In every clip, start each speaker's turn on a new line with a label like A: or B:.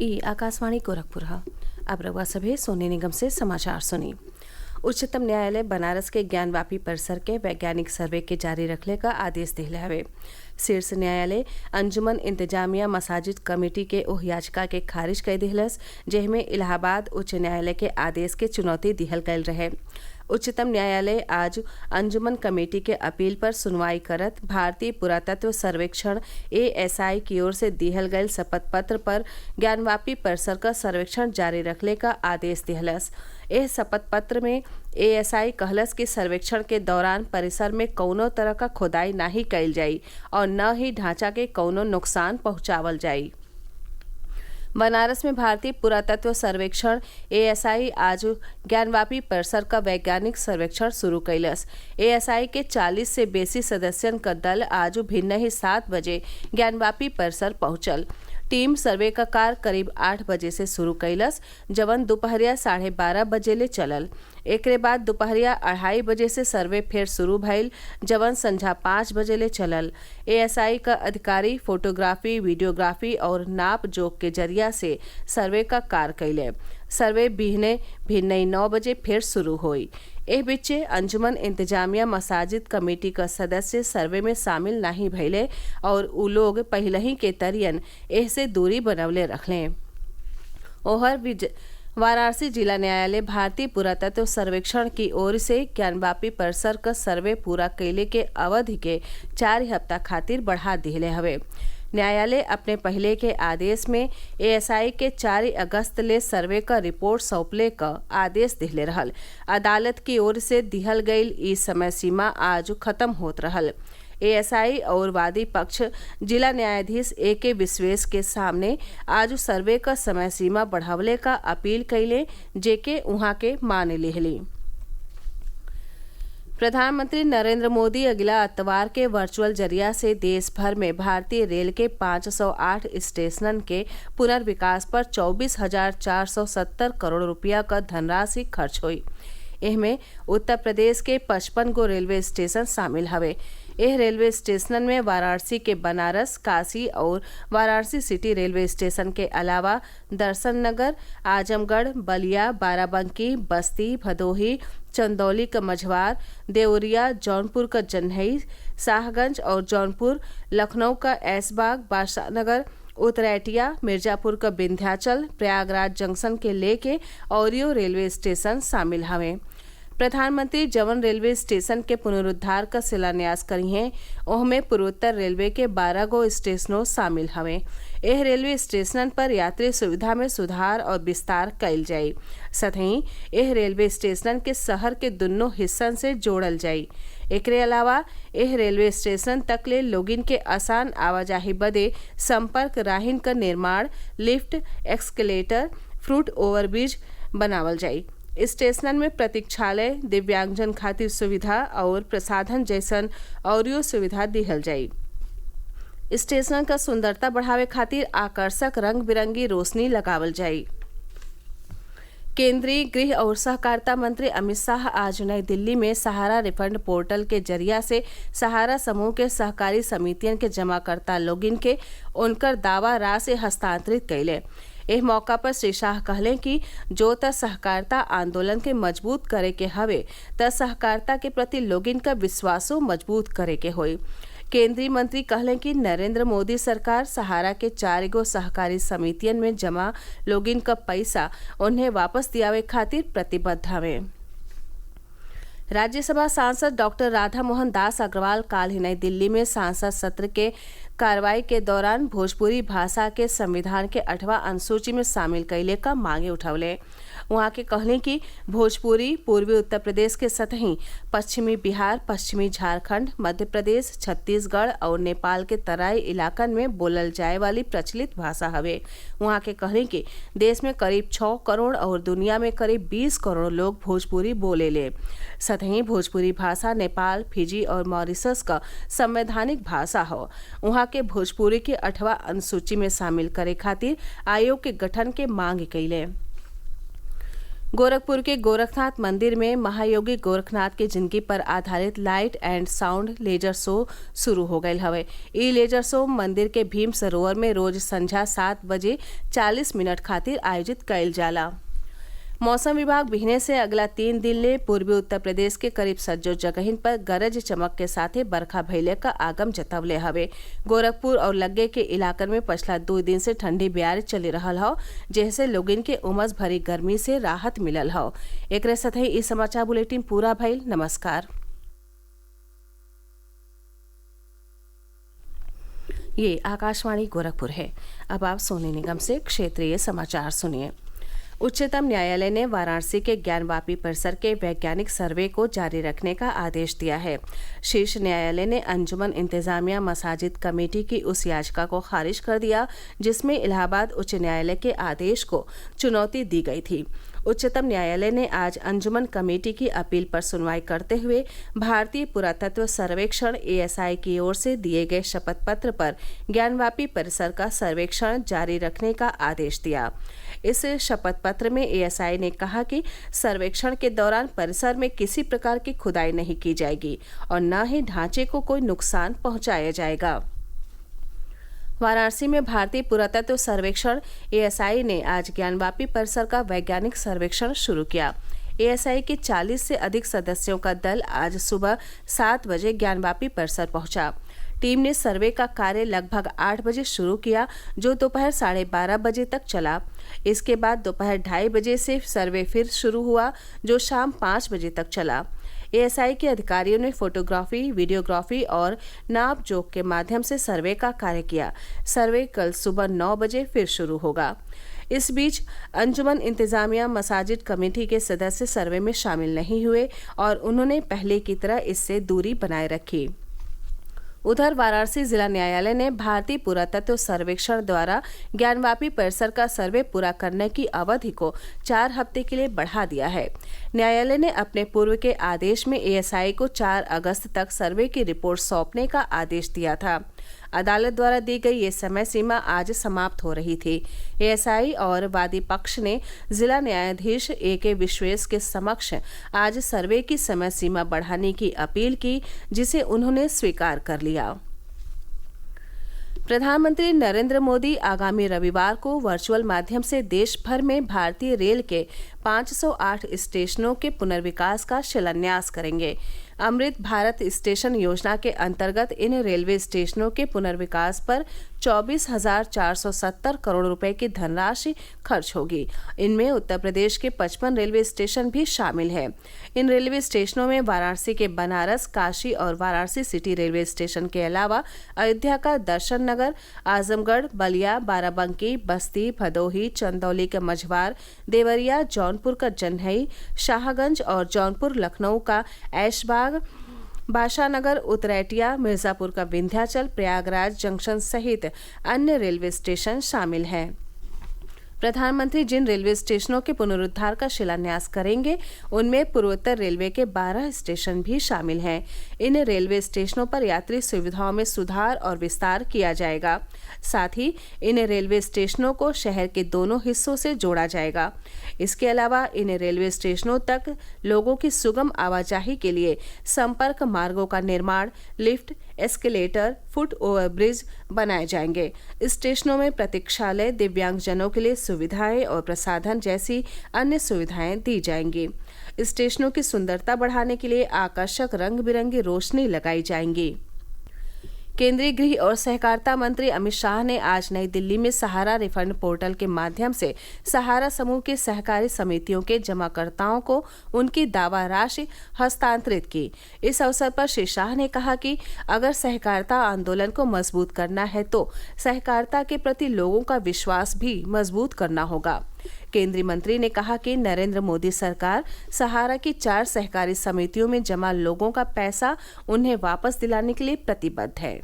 A: ई आकाशवाणी गोरखपुर है। अब रउआ सभे सोने निगम से समाचार सुनी। उच्चतम न्यायालय बनारस के ज्ञानवापी परिसर के वैज्ञानिक सर्वे के जारी रखले का आदेश दिले हवे। शीर्ष न्यायालय अंजुमन इंतजामिया मसाजिद कमेटी के ओह याचिका के खारिज कर दिहलस, जेहमे इलाहाबाद उच्च न्यायालय के आदेश के चुनौती दिहल गयल रहे। उच्चतम न्यायालय आज अंजुमन कमेटी के अपील पर सुनवाई करत भारतीय पुरातत्व सर्वेक्षण ASI की ओर से दिहल गयल शपथ पत्र पर ज्ञानवापी परिसर का सर्वेक्षण जारी रखले का आदेश दिहलस। एह शपथ पत्र में ASI कहलस कि सर्वेक्षण के दौरान परिसर में कौनो तरह का खुदाई नाही कईल जाई और न ही ढांचा के कौनो नुकसान पहुंचावल जाई। बनारस में भारतीय पुरातत्व सर्वेक्षण ASI आज ज्ञानवापी परिसर का वैज्ञानिक सर्वेक्षण शुरू कैलस। ASI के 40 से बेसी सदस्यन का दल आज भिन्न ही 7 बजे ज्ञानवापी परिसर पहुंचल। टीम सर्वे का कार्य करीब 8 बजे से शुरू कैलस, जवन दोपहरिया 12:30 बजे ले चलल। एकरे बाद दोपहरिया 2:30 बजे से सर्वे फिर शुरू भइल, जवन संझा 5 बजे ले चलल। ASI का अधिकारी फोटोग्राफी, वीडियोग्राफी और नाप जोख के जरिया से सर्वे का कार्य कैले। सर्वे भिन्न 9 बजे फिर शुरू हुई। एह बीचे अंजुमन इंतजामिया मसाजिद कमेटी का सदस्य सर्वे में शामिल नहीं भइले और उ लोग पहले ही के तरियन एह से दूरी बनवले रखले। ओहर वाराणसी जिला न्यायालय भारतीय पुरातत्व सर्वेक्षण की ओर से ज्ञानवापी परिसर का सर्वे पूरा कैले के अवधि के 4 हफ्ता खातिर बढ़ा दिले हवे। न्यायालय अपने पहले के आदेश में ASI के 4 अगस्त ले सर्वे का रिपोर्ट सौंपले का आदेश दिले रहल। अदालत की ओर से दिहल गईल ई समय सीमा आज खत्म होत रहल। ASI और वादी पक्ष जिला न्यायाधीश AK विश्वेश के सामने आज सर्वे का समय सीमा बढ़ावले का अपील कैले, जेके उहाँ के मान लिहली। प्रधानमंत्री नरेंद्र मोदी अगला अतवार के वर्चुअल जरिया से देश भर में भारतीय रेल के 508 स्टेशनन के पुनर्विकास पर 24,470 करोड़ रुपया का धनराशि खर्च हुई। इनमें उत्तर प्रदेश के 55 गो रेलवे स्टेशन शामिल हवे। यह रेलवे स्टेशन में वाराणसी के बनारस, काशी और वाराणसी सिटी रेलवे स्टेशन के अलावा दर्शन नगर, आजमगढ़, बलिया, बाराबंकी, बस्ती, भदोही, चंदौली का मझवार, देवरिया, जौनपुर का जन्हई, शाहगंज और जौनपुर, लखनऊ का ऐसबाग, बादशाहनगर, उतरैटिया, मिर्जापुर का विंध्याचल, प्रयागराज जंक्शन के लेके औरियो रेलवे स्टेशन शामिल हवे। प्रधानमंत्री जवन रेलवे स्टेशन के पुनरुद्धार का शिलान्यास करी हैं, ओहमे पूर्वोत्तर रेलवे के 12 गो स्टेशनों शामिल हवे। यह रेलवे स्टेशन पर यात्री सुविधा में सुधार और विस्तार कईल जाई। सतही यह रेलवे स्टेशन के शहर के दोनों हिस्सन से जोड़ल जाई। एकरे अलावा यह रेलवे स्टेशन तक ले लोगिन के आसान आवाजाही बदे संपर्क राहिन का निर्माण, लिफ्ट, एक्सकेलेटर, फुट ओवरब्रिज बनावल जाई। स्टेशन में प्रतीक्षालय, दिव्यांगजन खातिर सुविधा और प्रसाधन जैसन औरियो सुविधा दिहल जाई। स्टेशन का सुंदरता बढ़ावे खातिर आकर्षक रंग बिरंगी रोशनी लगावल जाई। केंद्रीय गृह और सहकारिता मंत्री अमित शाह आज नई दिल्ली में सहारा रिफंड पोर्टल के जरिया से सहारा समूह के सहकारी समितियन के जमाकर्ता लोगिन के उनकर दावा राशि हस्तांतरित कैले। एह मौका पर श्री शाह कहले कि जो त सहकारिता आंदोलन के मजबूत करे के हवे त सहकारिता के प्रति लोगिन का विश्वासो मजबूत करे के होई। केंद्रीय मंत्री कहले कि नरेंद्र मोदी सरकार सहारा के 4 गो सहकारी समितियन में जमा लोगिन का पैसा उन्हें वापस दियावे खातिर प्रतिबद्ध हवे। राज्यसभा सांसद डॉक्टर राधा मोहन दास अग्रवाल काल ही नई दिल्ली में सांसद सत्र के कार्रवाई के दौरान भोजपुरी भाषा के संविधान के 8वां अनुसूची में शामिल कैले का मांगे उठौले। वहाँ के कहले कि भोजपुरी पूर्वी उत्तर प्रदेश के सतही पश्चिमी बिहार, पश्चिमी झारखंड, मध्य प्रदेश, छत्तीसगढ़ और नेपाल के तराई इलाकन में बोलल जाए वाली प्रचलित भाषा हवे। वहाँ के कहले कि देश में करीब 6 करोड़ और दुनिया में करीब 20 करोड़ लोग भोजपुरी बोलेले। सतही भोजपुरी भाषा नेपाल, फिजी और मॉरिशस का संवैधानिक भाषा हो। वहाँ के भोजपुरी के 8वां अनुसूची में शामिल करे खातिर आयोग के गठन के मांग कैले। गोरखपुर के गोरखनाथ मंदिर में महायोगी गोरखनाथ की जिंदगी पर आधारित लाइट एंड साउंड लेजर शो शुरू हो गयल हवे। ई लेजर शो मंदिर के भीम सरोवर में रोज संझा 7:40 खातिर आयोजित कइल जाला। मौसम विभाग बिहने से अगला 3 दिन ले पूर्वी उत्तर प्रदेश के करीब सज्जो जगहिन पर गरज चमक के साथे बरखा भइले का आगम जतवले हवे। गोरखपुर और लग्गे के इलाकन में पिछला 2 दिन से ठंडी ब्यार चली रहल हौ, जेसे लोगिन के उमस भरी गर्मी से राहत मिलल हौ। एकरे साथे ई समाचार बुलेटिन पूरा भइल। नमस्कार। ये आकाशवाणी गोरखपुर है। अब आप सोने निगम से क्षेत्रीय समाचार सुनिए। उच्चतम न्यायालय ने वाराणसी के ज्ञानवापी परिसर के वैज्ञानिक सर्वे को जारी रखने का आदेश दिया है। शीर्ष न्यायालय ने अंजुमन इंतजामिया मसाजिद कमेटी की उस याचिका को खारिज कर दिया जिसमें इलाहाबाद उच्च न्यायालय के आदेश को चुनौती दी गई थी। उच्चतम न्यायालय ने आज अंजुमन कमेटी की अपील पर सुनवाई करते हुए भारतीय पुरातत्व सर्वेक्षण ASI की ओर से दिए गए शपथ पत्र पर ज्ञानवापी परिसर का सर्वेक्षण जारी रखने का आदेश दिया। इस शपथ पत्र में ASI ने कहा कि सर्वेक्षण के दौरान परिसर में किसी प्रकार की खुदाई नहीं की जाएगी और न ही ढांचे को कोई नुकसान पहुंचाया जाएगा। वाराणसी में भारतीय पुरातत्व सर्वेक्षण ASI ने आज ज्ञानवापी परिसर का वैज्ञानिक सर्वेक्षण शुरू किया। ASI के 40 से अधिक सदस्यों का दल आज सुबह 7 बजे ज्ञानवापी परिसर पहुंचा। टीम ने सर्वे का कार्य लगभग 8 बजे शुरू किया, जो दोपहर 12:30 बजे तक चला। इसके बाद दोपहर 2:30 बजे से सर्वे फिर शुरू हुआ, जो शाम 5 बजे तक चला। ASI के अधिकारियों ने फोटोग्राफी, वीडियोग्राफी और नाप जोख के माध्यम से सर्वे का कार्य किया। सर्वे कल सुबह 9 बजे फिर शुरू होगा। इस बीच अंजुमन इंतजामिया मसाजिद कमेटी के सदस्य सर्वे में शामिल नहीं हुए और उन्होंने पहले की तरह इससे दूरी बनाए रखी। उधर वाराणसी जिला न्यायालय ने भारतीय पुरातत्व सर्वेक्षण द्वारा ज्ञानवापी परिसर का सर्वे पूरा करने की अवधि को 4 हफ्ते के लिए बढ़ा दिया है। न्यायालय ने अपने पूर्व के आदेश में ASI को 4 अगस्त तक सर्वे की रिपोर्ट सौंपने का आदेश दिया था। अदालत द्वारा दी गई ये समय सीमा आज समाप्त हो रही थी। ASI और वादी पक्ष ने जिला न्यायाधीश AK विश्वेश के समक्ष आज सर्वे की समय सीमा बढ़ाने की अपील की, जिसे उन्होंने स्वीकार कर लिया। प्रधानमंत्री नरेंद्र मोदी आगामी रविवार को वर्चुअल माध्यम से देश भर में भारतीय रेल के 508 स्टेशनों के पुनर्विकास का शिलान्यास करेंगे। अमृत भारत स्टेशन योजना के अंतर्गत इन रेलवे स्टेशनों के पुनर्विकास पर 24,470 करोड़ रुपए की धनराशि खर्च होगी। इनमें उत्तर प्रदेश के 55 रेलवे स्टेशन भी शामिल हैं। इन रेलवे स्टेशनों में वाराणसी के बनारस, काशी और वाराणसी सिटी रेलवे स्टेशन के अलावा अयोध्या का दर्शन नगर, आजमगढ़, बलिया, बाराबंकी, बस्ती, भदोही, चंदौली का मझवार, देवरिया, जौनपुर का जन्हई, शाहगंज और जौनपुर लखनऊ का ऐशबाग, बाशानगर, उतरैटिया, मिर्जापुर का विंध्याचल, प्रयागराज जंक्शन सहित अन्य रेलवे स्टेशन शामिल हैं। प्रधानमंत्री जिन रेलवे स्टेशनों के पुनरुद्धार का शिलान्यास करेंगे, उनमें पूर्वोत्तर रेलवे के 12 स्टेशन भी शामिल हैं। इन रेलवे स्टेशनों पर यात्री सुविधाओं में सुधार और विस्तार किया जाएगा। साथ ही इन रेलवे स्टेशनों को शहर के दोनों हिस्सों से जोड़ा जाएगा। इसके अलावा इन रेलवे स्टेशनों तक लोगों की सुगम आवाजाही के लिए संपर्क मार्गों का निर्माण, लिफ्ट, एस्केलेटर, फुट ओवरब्रिज बनाए जाएंगे। स्टेशनों में प्रतीक्षालय, दिव्यांगजनों के लिए सुविधाएं और प्रसाधन जैसी अन्य सुविधाएं दी जाएंगी। स्टेशनों की सुंदरता बढ़ाने के लिए आकर्षक रंग बिरंगी रोशनी लगाई जाएंगी। केंद्रीय गृह और सहकारिता मंत्री अमित शाह ने आज नई दिल्ली में सहारा रिफंड पोर्टल के माध्यम से सहारा समूह के सहकारी समितियों के जमाकर्ताओं को उनकी दावा राशि हस्तांतरित की। इस अवसर पर श्री शाह ने कहा कि अगर सहकारिता आंदोलन को मजबूत करना है तो सहकारिता के प्रति लोगों का विश्वास भी मजबूत करना होगा। केंद्रीय मंत्री ने कहा कि नरेंद्र मोदी सरकार सहारा की 4 सहकारी समितियों में जमा लोगों का पैसा उन्हें वापस दिलाने के लिए प्रतिबद्ध है।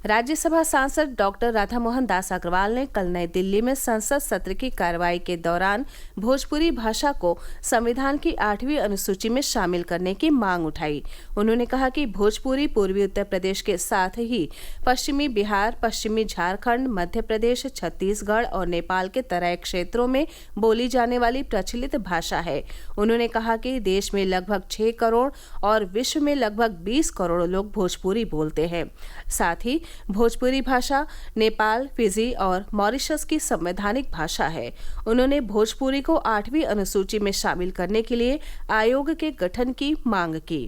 A: राज्यसभा सांसद डॉक्टर राधामोहन दास अग्रवाल ने कल नई दिल्ली में संसद सत्र की कार्रवाई के दौरान भोजपुरी भाषा को संविधान की 8वीं अनुसूची में शामिल करने की मांग उठाई। उन्होंने कहा कि भोजपुरी पूर्वी उत्तर प्रदेश के साथ ही पश्चिमी बिहार, पश्चिमी झारखंड, मध्य प्रदेश, छत्तीसगढ़ और नेपाल के तराई क्षेत्रों में बोली जाने वाली प्रचलित भाषा है। उन्होंने कहा कि देश में लगभग 6 करोड़ और विश्व में लगभग 20 करोड़ लोग भोजपुरी बोलते हैं। साथ ही भोजपुरी भाषा नेपाल, फिजी और मॉरिशस की संवैधानिक भाषा है। उन्होंने भोजपुरी को 8वीं अनुसूची में शामिल करने के लिए आयोग के गठन की मांग की।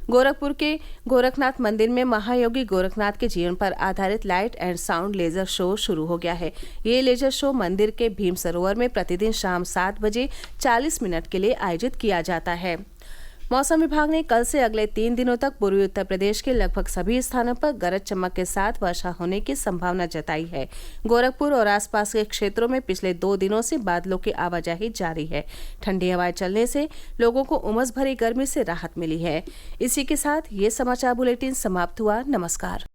A: गोरखपुर के गोरखनाथ मंदिर में महायोगी गोरखनाथ के जीवन पर आधारित लाइट एंड साउंड लेजर शो शुरू हो गया है। ये लेजर शो मंदिर के भीम सरोवर में प्रतिदिन शाम 7 बजे 40 मिनट के लिए आयोजित किया जाता है। मौसम विभाग ने कल से अगले 3 दिनों तक पूर्वी उत्तर प्रदेश के लगभग सभी स्थानों पर गरज चमक के साथ वर्षा होने की संभावना जताई है। गोरखपुर और आसपास के क्षेत्रों में पिछले 2 दिनों से बादलों की आवाजाही जारी है। ठंडी हवाएं चलने से लोगों को उमस भरी गर्मी से राहत मिली है। इसी के साथ ये समाचार बुलेटिन समाप्त हुआ। नमस्कार।